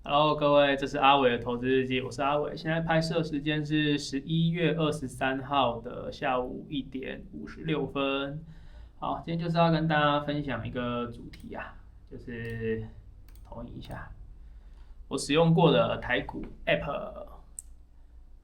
Hello，各位，这是阿伟的投资日记，我是阿伟。现在拍摄时间是11月23号的下午1点56分。好，今天就是要跟大家分享一个主题啊，就是投影一下我使用过的台股 App。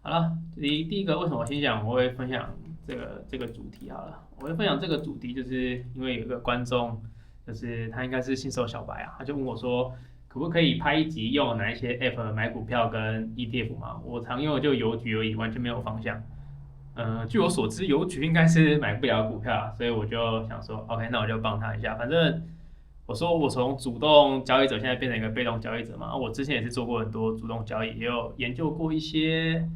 好了，第一个为什么我先讲我会分享这个主题好了，我会分享这个主题，就是因为有一个观众，就是他应该是新手小白啊，他就问我说，可不可以拍一集用哪一些 App 买股票跟 ETF 嘛？我常用的就邮局而已，完全没有方向。据我所知，邮局应该是买不了股票啊，所以我就想说，OK，那我就帮他一下。反正我说我从主动交易者现在变成一个被动交易者嘛，我之前也是做过很多主动交易，也有研究过一些。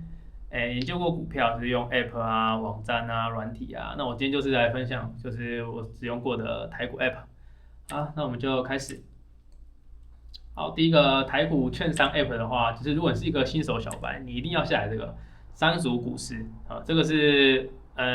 研究过股票是用 App 啊、网站啊、软体啊。那我今天就是来分享，就是我使用过的台股 App 啊。那我们就开始。好，第一个台股券商 App 的话，就是如果你是一个新手小白，你一定要下载这个三足股市啊。这个是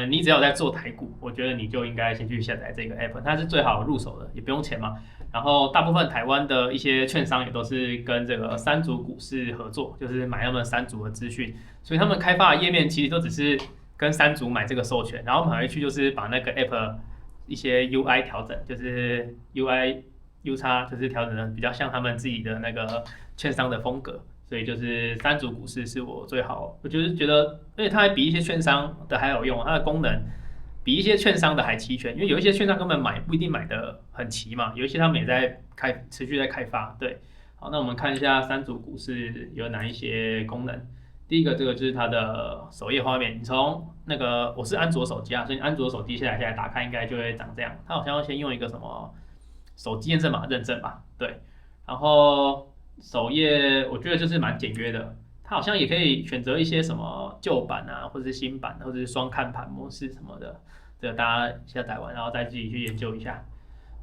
你只要在做台股，我觉得你就应该先去下载这个 App， 它是最好入手的，也不用钱嘛。然后大部分台湾的一些券商也都是跟这个三足股市合作，就是买他们三足的资讯，所以他们开发的页面其实都只是跟三足买这个授权，然后买回去就是把那个 App 一些 UI 调整，就是 UI。UX 就是调整的比较像他们自己的那个券商的风格，所以就是三足股市是我最好，我就是觉得，而且它还比一些券商的还有用，它的功能比一些券商的还齐全，因为有一些券商根本不一定买的很齐嘛，有一些他们也在持续在开发。对，好，那我们看一下三足股市有哪一些功能。第一个，这个就是它的首页画面，你从那个我是安卓手机啊，所以安卓手机下载打开应该就会长这样。它好像要先用一个什么手机验证码认证吧，对。然后首页我觉得就是蛮简约的，它好像也可以选择一些什么旧版啊，或者是新版，或者是双看盘模式什么的，这个大家下载完然后再自己去研究一下。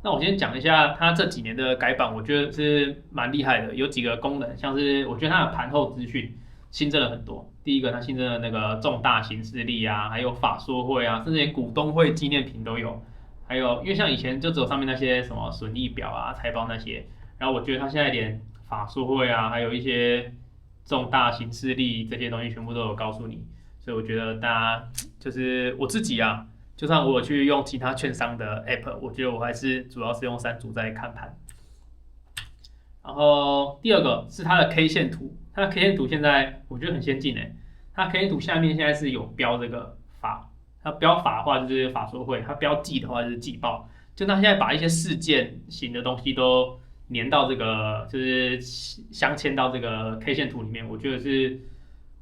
那我先讲一下它这几年的改版，我觉得是蛮厉害的，有几个功能，像是我觉得它的盘后资讯新增了很多。第一个，它新增了那个重大行事历啊，还有法说会啊，甚至连股东会纪念品都有。还有，因为像以前就只有上面那些什么损益表啊、财报那些，然后我觉得它现在连法说会啊，还有一些重大行事历这些东西全部都有告诉你，所以我觉得大家就是我自己啊，就算我有去用其他券商的 app， 我觉得我还是主要是用三组在看盘。然后第二个是它的 K 线图，它的 K 线图现在我觉得很先进诶，它 K 线图下面现在是有标这个法。它标法的话就是法说会，它标季的话就是季报，就它现在把一些事件型的东西都粘到这个，就是镶嵌到这个 K 线图里面，我觉得是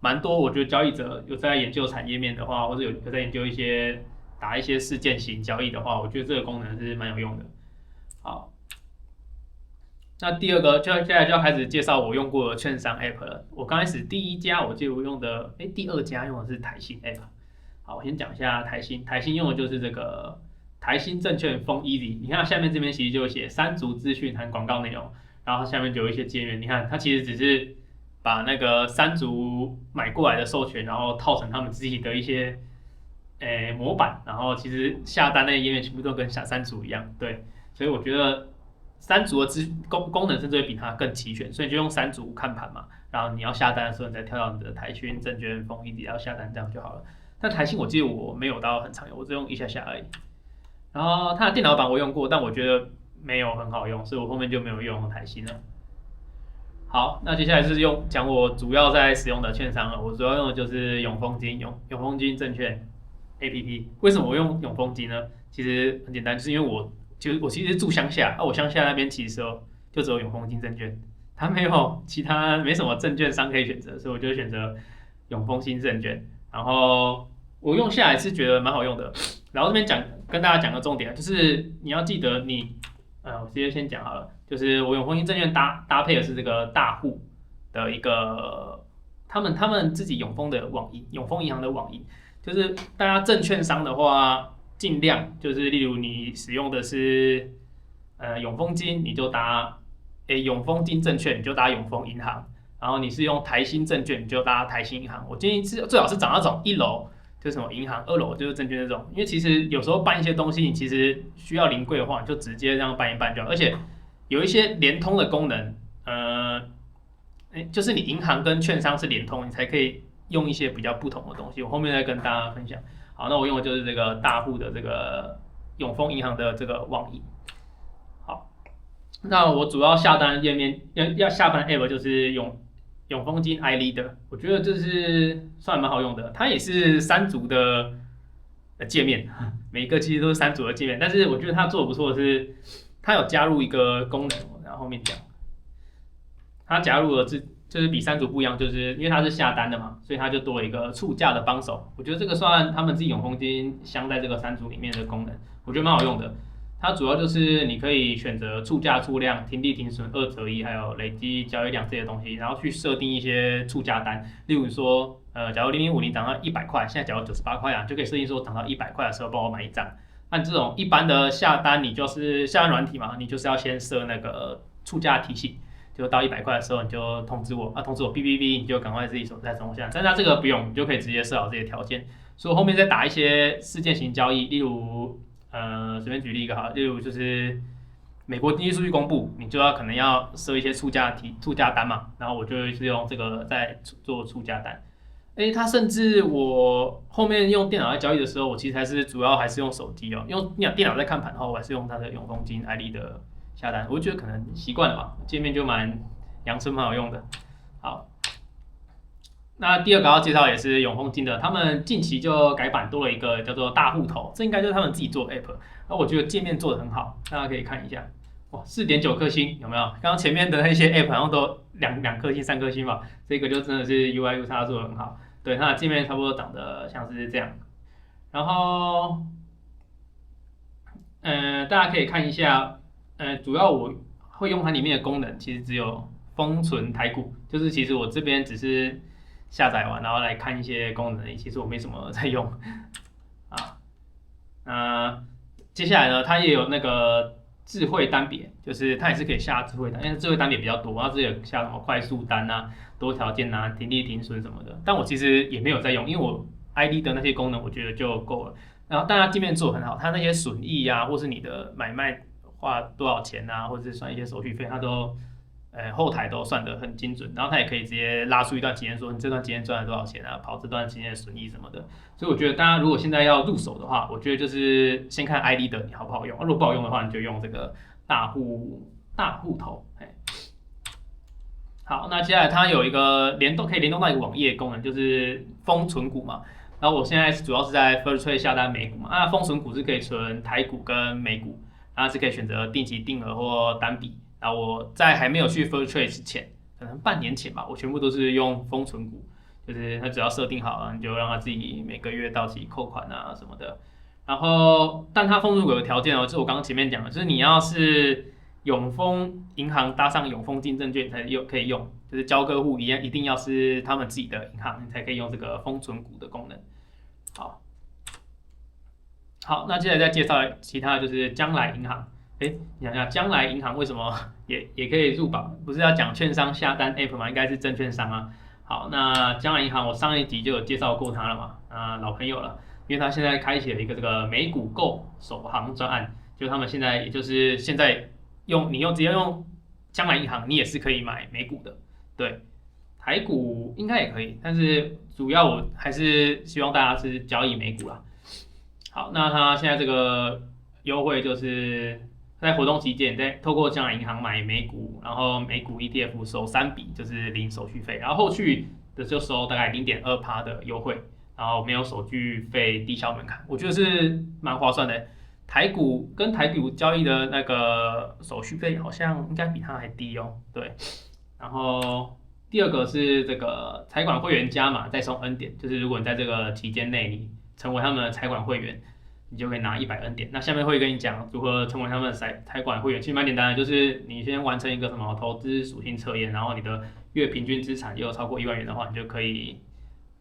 蛮多。我觉得交易者有在研究产业面的话，或者有在研究一些打一些事件型交易的话，我觉得这个功能是蛮有用的。好，那第二个接下来就要开始介绍我用过的券商 App 了。我刚开始第一家我记得我用的，第二家用的是台新 App。好，我先讲一下台新，台新用的就是这个台新证券风 Easy。你看下面这边其实就写三足资讯和广告内容，然后它下面就有一些界面。你看它其实只是把那个三足买过来的授权，然后套成他们自己的一些模板，然后其实下单那个页面全部都跟三足一样。对，所以我觉得三足的功能甚至会比它更齐全，所以就用三足看盘嘛。然后你要下单的时候，你再跳到你的台新证券风 Easy 要下单，这样就好了。但台新我记得我没有到很常用，我只用一下下而已。然后它的电脑版我用过，但我觉得没有很好用，所以我后面就没有用台新了。好，那接下来是讲我主要在使用的券商了。我主要用的就是永丰金证券 APP。为什么我用永丰金呢？其实很简单，就是因为我其实住乡下，我乡下那边其实就只有永丰金证券，它没有其他没什么证券商可以选择，所以我就选择永丰金证券。然后我用下来是觉得蛮好用的。然后这边跟大家讲个重点，就是你要记得我直接先讲好了，就是我永丰金证券搭配的是这个大户的一个他们自己永丰的网银，永丰银行的网银，就是大家证券商的话，尽量就是例如你使用的是永丰金，你就搭永丰金证券，你就搭永丰银行。然后你是用台新证券，你就搭台新银行。我建议最好是找那种一楼就是什么银行，二楼就是证券这种，因为其实有时候办一些东西，你其实需要临柜的话，你就直接这样办一办就好。而且有一些联通的功能，就是你银行跟券商是连通，你才可以用一些比较不同的东西。我后面再跟大家分享。好，那我用的就是这个大户的这个永丰银行的这个网银。好，那我主要下单页面要下单 app 就是永丰金 iLeader， 我觉得这是算蛮好用的，它也是3组的界面，每一个其实都是3组的界面，但是我觉得它做的不错的是，它有加入一个功能，然后后面讲，它加入了就是比3组不一样，就是因为它是下单的嘛，所以它就多了一个促价的帮手，我觉得这个算他们自己永丰金镶在这个3组里面的功能，我觉得蛮好用的。它主要就是你可以选择促价、促量、停利停损、2折1，还有累积交易量这些东西，然后去设定一些促价单。例如说，假如0050涨到100块，现在假如98块啊，就可以设定说涨到100块的时候帮我买1张。按这种一般的下单，你就是下单软体嘛，你就是要先设那个促价提醒，就到100块的时候你就通知我，通知我哔哔哔，你就赶快自己手在中下。但是它这个不用，你就可以直接设好这些条件。所以我后面再打一些事件型交易，例如。随便举例一个好，例如就是美国经济数据公布，你就可能要设一些促价单嘛，然后我就是用这个在做促价单。它甚至我后面用电脑在交易的时候，我其实主要还是用手机哦，用电脑在看盘的话，我还是用它的永丰金 iLeader 的下单，我觉得可能习惯了吧，界面就蛮阳春蛮好用的。好。那第二个要介绍也是永丰金的，他们近期就改版多了一个叫做大户头，这应该就是他们自己做的 app。那我觉得界面做的很好，大家可以看一下。哇，4.9颗星有没有？刚刚前面的那些 app 好像都2颗星、3颗星吧，这个就真的是 UI UX 做的很好。对，它的界面差不多长得像是这样。然后，大家可以看一下，主要我会用它里面的功能，其实只有封存台股，就是其实我这边只是。下载完，然后来看一些功能，其实我没什么在用啊。接下来呢，它也有那个智慧单别，就是它也是可以下智慧单，因为智慧单别比较多，它是有下什么快速单啊、多条件啊、停利停损什么的。但我其实也没有在用，因为我 ID 的那些功能我觉得就够了。然后，但它界面做得很好，它那些损益啊，或是你的买卖花多少钱啊，或者是算一些手续费，它都。后台都算得很精准，然后它也可以直接拉出一段期间，说你这段期间赚了多少钱啊，跑这段期间的损益什么的。所以我觉得大家如果现在要入手的话，我觉得就是先看 ID 的你好不好用，如果不好用的话，你就用这个大户头。好，那接下来它有一个可以联动到一个网页功能，就是封存股嘛。然后我现在主要是在 First Trade 下单美股嘛，那封存股是可以存台股跟美股，然后是可以选择定期定额或单笔。然后我在还没有去 First Trade 之前，可能半年前吧，我全部都是用封存股，就是它只要设定好了，你就让它自己每个月到期扣款啊什么的。然后，但它封存股有条件哦，就是我刚刚前面讲的，就是你要是永丰银行搭上永丰金证券才可以用，就是交割户一定要是他们自己的银行，你才可以用这个封存股的功能。好，那接下来再介绍其他的就是将来银行。你想想，将来银行为什么也可以入榜？不是要讲券商下单 app 吗？应该是证券商啊。好，那将来银行我上一集就有介绍过它了嘛，老朋友了，因为它现在开启了一个这个美股购首航专案，就他们现在也就是现在直接用将来银行，你也是可以买美股的，对，台股应该也可以，但是主要我还是希望大家是交易美股啦。好，那它现在这个优惠就是在活动期间，在透过将来银行买美股，然后美股 ETF 收3笔，就是零手续费，然后后续的就收大概0.2%的优惠，然后没有手续费，低消门槛，我觉得是蛮划算的。台股跟台股交易的那个手续费好像应该比它还低哦，对。然后第二个是这个财管会员加码再送 N 点，就是如果你在这个期间内你成为他们的财管会员。你就可以拿100 N 点。那下面会跟你讲如何成为他们的财管会员，其实蛮简单的，就是你先完成一个什么投资属性测验，然后你的月平均资产又超过1万元的话，你就可以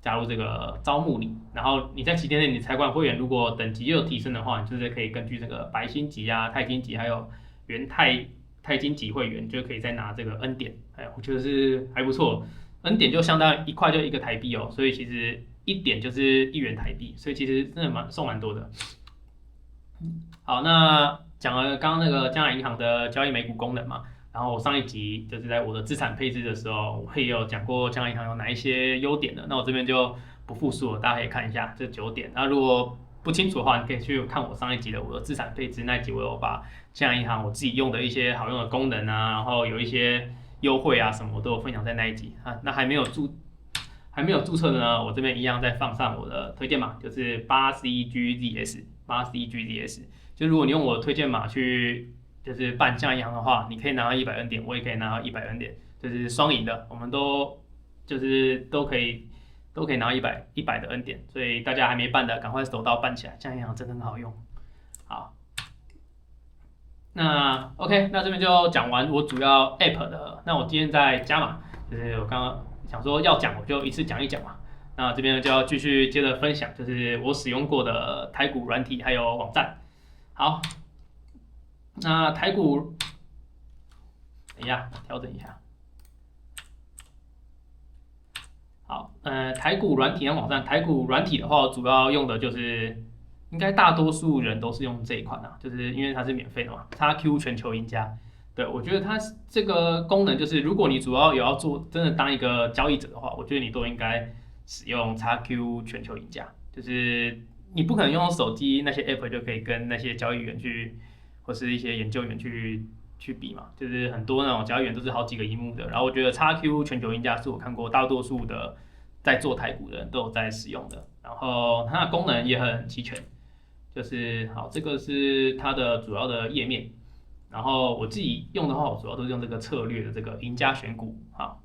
加入这个招募你。然后你在期间内你财管会员如果等级又有提升的话，你就是可以根据这个白星级啊、钛金级还有原钛金级会员，就可以再拿这个 N 点。我觉得是还不错。N 点就相当于1块就1个台币哦，所以其实1点就是1元台币，所以其实真的送蛮多的。好，那讲了刚刚那个将来银行的交易美股功能嘛，然后我上一集就是在我的资产配置的时候，我也有讲过将银行有哪一些优点的，那我这边就不复述了，大家可以看一下这9点。那如果不清楚的话，你可以去看我上一集的我的资产配置那一集，我有把将银行我自己用的一些好用的功能啊，然后有一些优惠啊什么，我都有分享在那一集啊。那还没有注册的呢，我这边一样再放上我的推荐码，就是8CGZS。就如果你用我的推荐码去就是办将银行的话，你可以拿到100N点，我也可以拿到100N点，就是双赢的，我们都可以拿到100的 N 点，所以大家还没办的，赶快手到办起来，将银行真的很好用。好，那 OK， 那这边就讲完我主要 App 的，那我今天再加码，就是我刚刚想说要讲，我就一次讲一讲嘛。那这边就要继续接着分享，就是我使用过的台股软体还有网站。好，那台股，等一下调整一下。好，台股软体跟网站，台股软体的话，主要用的就是应该大多数人都是用这一款啊，就是因为它是免费的嘛，XQ 全球赢家。对，我觉得它这个功能就是，如果你主要有要做真的当一个交易者的话，我觉得你都应该使用 XQ 全球赢家。就是你不可能用手机那些 app 就可以跟那些交易员去，或是一些研究员去比嘛，就是很多那种交易员都是好几个萤幕的。然后我觉得 XQ 全球赢家是我看过大多数的在做台股的人都有在使用的，然后它的功能也很齐全。就是好，这个是它的主要的页面。然后我自己用的话，我主要都是用这个策略的这个赢家选股啊。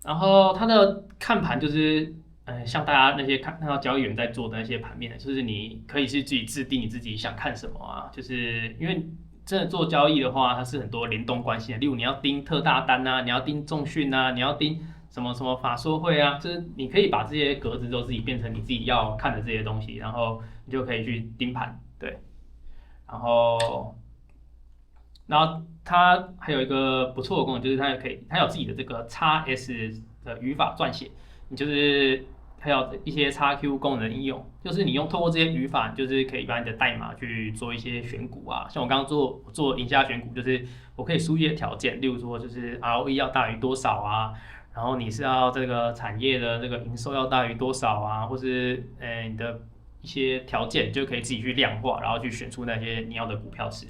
然后它的看盘就是，像大家那些看到交易员在做的那些盘面，就是你可以是自己制定你自己想看什么啊。就是因为真的做交易的话，它是很多联动关系的，例如你要盯特大单啊，你要盯重讯啊，你要盯什么什么法说会啊，就是你可以把这些格子都自己变成你自己要看的这些东西，然后你就可以去盯盘，对，然后它还有一个不错的功能，就是它有自己的这个 XS 的语法撰写，你就是还有一些 XQ 功能的应用，就是你透过这些语法，就是可以把你的代码去做一些选股啊。像我刚刚做赢家选股，就是我可以输一些条件，例如说就是 ROE 要大于多少啊，然后你是要这个产业的这个营收要大于多少啊，或是你的一些条件就可以自己去量化，然后去选出那些你要的股票池。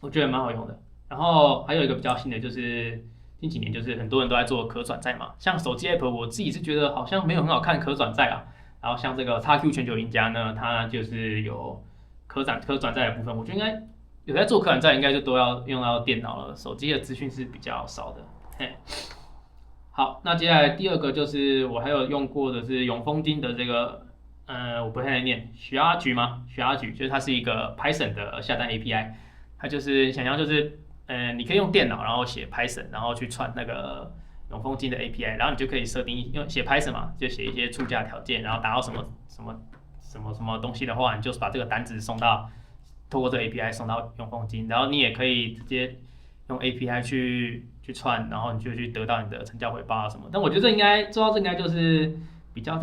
我觉得蛮好用的。然后还有一个比较新的，就是近几年就是很多人都在做可转债嘛，像手机 app 我自己是觉得好像没有很好看可转债啊。然后像这个 XQ 全球赢家呢，它就是有可转债的部分，我觉得应该有在做可转债，应该就都要用到电脑了，手机的资讯是比较少的。嘿，好，那接下来第二个就是我还有用过的是永丰金的这个，我不太会念，许阿菊吗？许阿菊就是它是一个 Python 的下单 API。它就是想象就是，你可以用电脑，然后写 Python， 然后去串那个永丰金的 API， 然后你就可以设定用写 Python 嘛，就写一些出价条件，然后达到什么东西的话，你就把这个单子透过这个 API 送到永丰金，然后你也可以直接用 API 去串，然后你就去得到你的成交回报啊什么。但我觉得做到这应该就是比较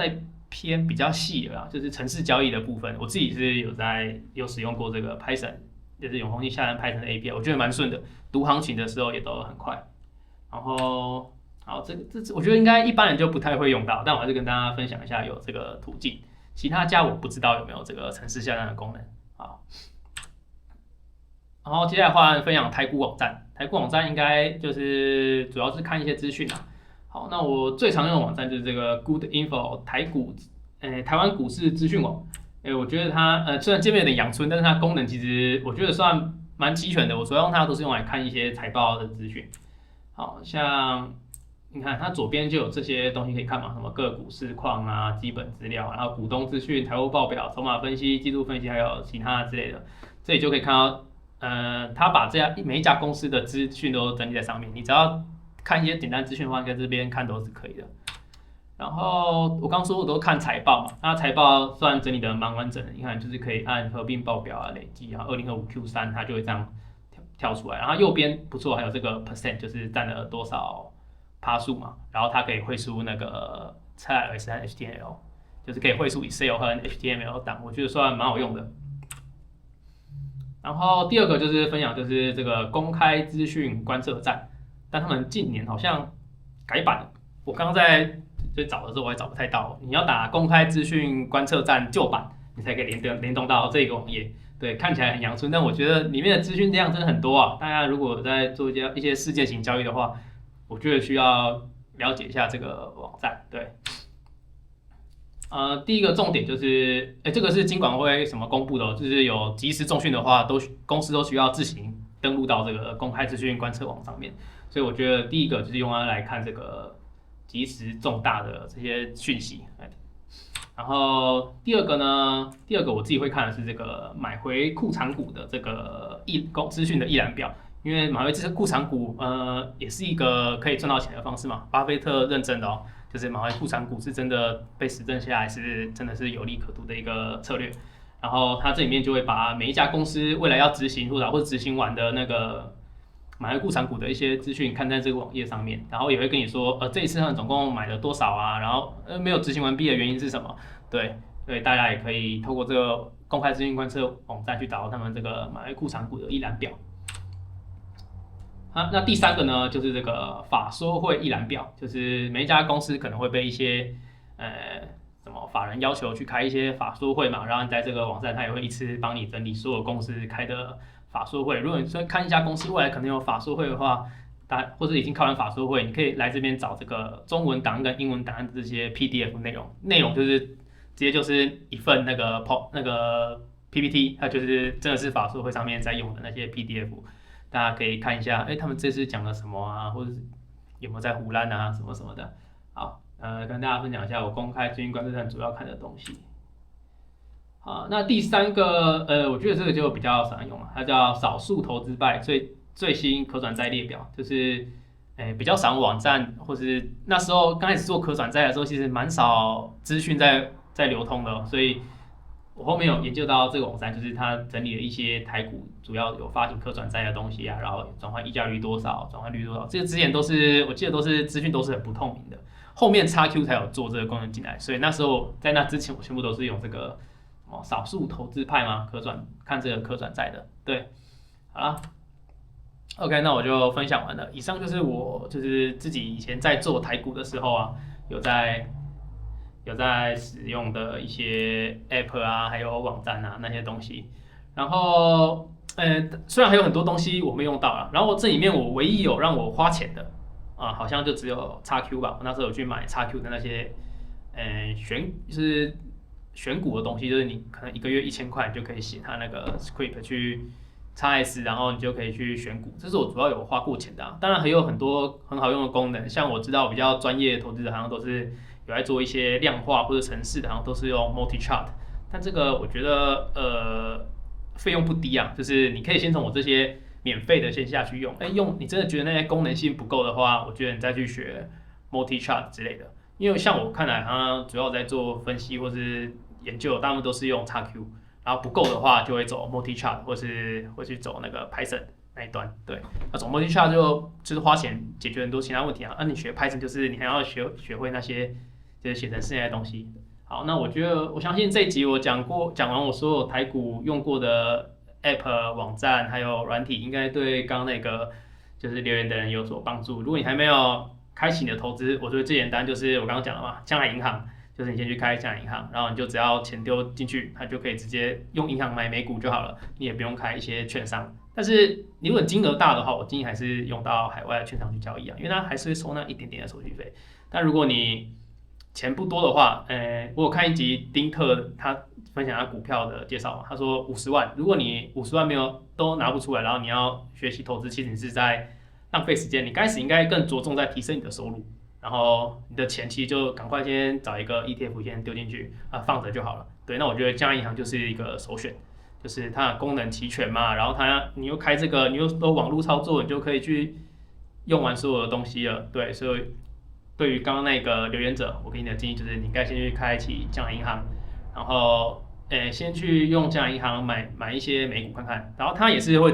偏比较细了啦，就是程式交易的部分，我自己是有使用过这个 Python。就是永丰金下单Python的 API， 我觉得蛮顺的，读行情的时候也都很快。然后，好，这我觉得应该一般人就不太会用到，但我还是跟大家分享一下有这个途径。其他家我不知道有没有这个程式下单的功能。好，然后接下来换分享台股网站，台股网站应该就是主要是看一些资讯啊。好，那我最常用的网站就是这个 Good Info 台湾股市资讯网。我觉得它虽然界面有点阳春，但是它功能其实我觉得算蛮齐全的。我主要用它都是用来看一些财报的资讯，好像你看它左边就有这些东西可以看嘛，什么个股市况啊、基本资料，然后股东资讯、财务报表、筹码分析、技术分析，还有其他之类的。这里就可以看到，它把每一家公司的资讯都整理在上面，你只要看一些简单资讯的话，在这边看都是可以的。然后我刚说我都看财报嘛，那财报算整理的蛮完整的，你看就是可以按合并报表啊、累计啊，2025 Q3它就会这样跳出来。然后右边不错，还有这个 percent 就是占了多少趴数嘛，然后它可以汇出那个 XLS 和 HTML， 就是可以汇出 Excel 和 HTML 档，我觉得算蛮好用的。然后第二个就是分享就是这个公开资讯观测站，但他们近年好像改版了。我刚刚在找的时候我还找不太到，你要打公开资讯观测站旧版，你才可以联动到这个网页。对，看起来很阳春，但我觉得里面的资讯量真的很多啊。大家如果在做一些事件型交易的话，我觉得需要了解一下这个网站。对，第一个重点就是，这个是金管会什么公布的哦，就是有即时重讯的话，公司都需要自行登录到这个公开资讯观测网上面。所以我觉得第一个就是用它来看这个即时重大的这些讯息。然后第二个我自己会看的是这个买回库藏股的这个资讯的一览表，因为买回这些库藏股，也是一个可以赚到钱的方式嘛。巴菲特认证的哦，就是买回库藏股是真的被实证下来是真的是有利可图的一个策略。然后它这里面就会把每一家公司未来要执行或者执行完的那个买回库藏股的一些资讯看在这个网页上面，然后也会跟你说，这一次他们总共买了多少啊，然后没有执行完毕的原因是什么？对，所以大家也可以透过这个公开资讯观测网站去找到他们这个买回库藏股的一览表。那第三个呢，就是这个法说会一览表，就是每一家公司可能会被一些什么法人要求去开一些法说会嘛，然后你在这个网站它也会一次帮你整理所有公司开的法说会。如果你说看一家公司未来可能有法说会的话，或者已经开完法说会，你可以来这边找这个中文档案跟英文档案这些 PDF 内容就是直接就是一份那个 PPT， 它就是真的是法说会上面在用的那些 PDF， 大家可以看一下，他们这次讲了什么啊，或者有没有在胡乱啊什么什么的。好，跟大家分享一下我公开资讯观测站主要看的东西。好，那第三个，我觉得这个就比较少用了，它叫少数投资派最新可转债列表，就是比较少网站，或是那时候刚开始做可转债的时候，其实蛮少资讯在流通的，所以我后面有研究到这个网站，就是它整理了一些台股主要有发行可转债的东西啊，然后转换溢价率多少，转换率多少，这个之前我记得都是资讯都是很不透明的，后面 XQ 才有做这个功能进来，所以那时候在那之前我全部都是用这个少数投资派嘛，看这个可转债的，对，好啦。OK， 那我就分享完了。以上就是我就是自己以前在做台股的时候啊，有在使用的一些 App 啊，还有网站啊那些东西。然后虽然还有很多东西我没用到啊，然后这里面我唯一有让我花钱的啊，好像就只有 XQ 吧。我那时候有去买 XQ 的那些就是选股的东西，就是你可能一个月1000块就可以写它那个 script 去。XS， 然后你就可以去选股，这是我主要有花过钱的啊。当然还有很多很好用的功能，像我知道比较专业的投资者好像都是有在做一些量化或者程式的，好像都是用 multi chart。但这个我觉得费用不低啊，就是你可以先从我这些免费的先下去用，你真的觉得那些功能性不够的话，我觉得你再去学 multi chart 之类的。因为像我看来，它主要在做分析或是研究，大部分都是用 XQ。然后不够的话，就会走 multi chart， 或是会去走那个 Python 那一端。对，那走 multi chart 就是花钱解决很多其他问题啊。你学 Python 就是你还要学会那些就是写程式那些东西。好，那我相信这一集我讲完我所有台股用过的 App 网站还有软体，应该对刚刚那个就是留言的人有所帮助。如果你还没有开启你的投资，我觉得最简单就是我刚刚讲了嘛，将来银行。就是你先去开一家银行，然后你就只要钱丢进去，它就可以直接用银行买美股就好了，你也不用开一些券商。但是你如果金额大的话，我建议还是用到海外的券商去交易啊，因为它还是会收那一点点的手续费。但如果你钱不多的话，我有看一集丁特他分享他股票的介绍嘛，他说50万，如果你50万都拿不出来，然后你要学习投资，其实你是在浪费时间，你开始应该更着重在提升你的收入。然后你的钱其实就赶快先找一个 ETF 先丢进去啊，放着就好了。对，那我觉得江银行就是一个首选，就是它的功能齐全嘛，然后你又开这个，你又都网络操作，你就可以去用完所有的东西了。对，所以对于刚刚那个留言者，我给你的建议就是你应该先去开启江银行，然后先去用江银行买一些美股看看，然后它也是会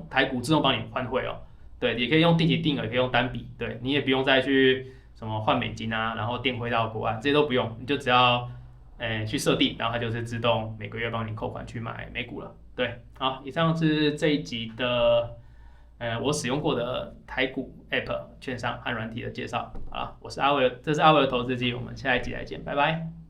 台股自动帮你换汇哦。对，也可以用定期定额，也可以用单笔，对你也不用再去。什么换美金啊，然后电汇到国外，这些都不用，你就只要去设定，然后它就是自动每个月帮你扣款去买美股了。对，好，以上是这一集的我使用过的台股 App 券商和软体的介绍。好了，我是阿伟，这是阿伟的投资机，我们下一集再见，拜拜。